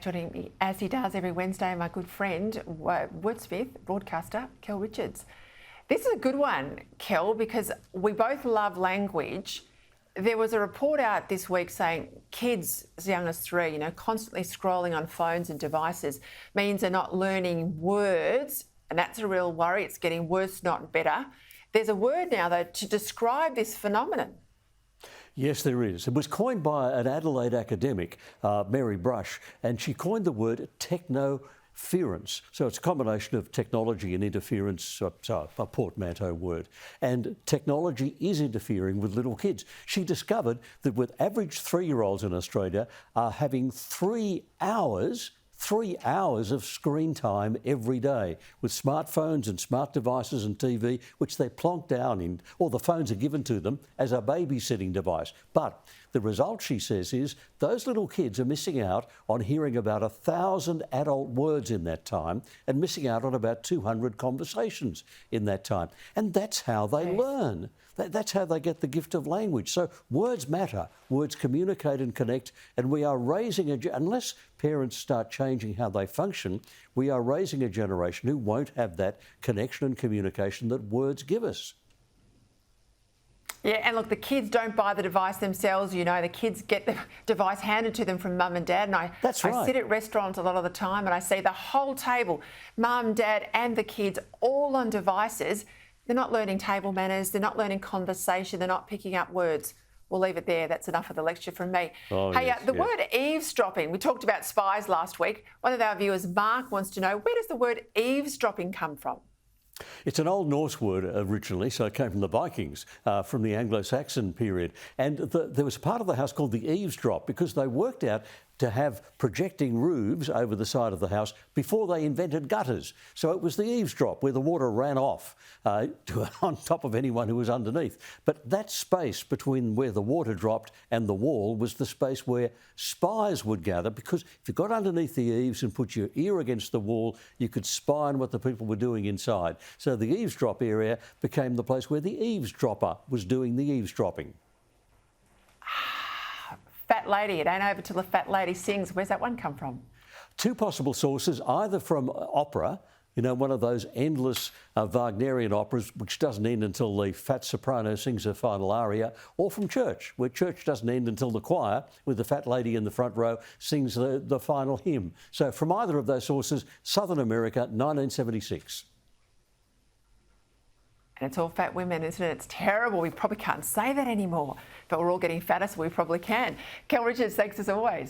Joining me as he does every Wednesday, my good friend, wordsmith, broadcaster, Kel Richards. This is a good one, Kel, because we both love language. There was a report out this week saying kids as young as 3, constantly scrolling on phones and devices means they're not learning words, and that's a real worry. It's getting worse, not better. There's a word now, though, to describe this phenomenon. Yes, there is. It was coined by an Adelaide academic, Mary Brushe, and she coined the word technoference. So it's a combination of technology and interference, so a portmanteau word. And technology is interfering with little kids. She discovered that with average 3-year-olds in Australia are having 3 hours of screen time every day with smartphones and smart devices and TV, which they plonk down in, or the phones are given to them as a babysitting device. But the result, she says, is those little kids are missing out on hearing about 1,000 adult words in that time and missing out on about 200 conversations in that time. And that's how they learn. That's how they get the gift of language. So words matter. Words communicate and connect, and we are raising unless parents start changing how they function, we are raising a generation who won't have that connection and communication that words give us. Yeah, and look, the kids don't buy the device themselves. The kids get the device handed to them from mum and dad. And That's right. I sit at restaurants a lot of the time and I see the whole table, mum, dad and the kids all on devices. They're not learning table manners, they're not learning conversation, they're not picking up words. We'll leave it there. That's enough of the lecture from me. The word eavesdropping, we talked about spies last week. One of our viewers, Mark, wants to know, where does the word eavesdropping come from? It's an Old Norse word originally, so it came from the Vikings, from the Anglo-Saxon period. And there was a part of the house called the eavesdrop because they worked out to have projecting roofs over the side of the house before they invented gutters. So it was the eavesdrop where the water ran off on top of anyone who was underneath. But that space between where the water dropped and the wall was the space where spies would gather, because if you got underneath the eaves and put your ear against the wall, you could spy on what the people were doing inside. So the eavesdrop area became the place where the eavesdropper was doing the eavesdropping. Fat lady, it ain't over till the fat lady sings. Where's that one come from? 2 possible sources, either from opera, one of those endless Wagnerian operas which doesn't end until the fat soprano sings her final aria, or from church, where church doesn't end until the choir, with the fat lady in the front row, sings the final hymn. So from either of those sources, Southern America, 1976. And it's all fat women, isn't it? It's terrible. We probably can't say that anymore, but we're all getting fatter, so we probably can. Kel Richards, thanks as always.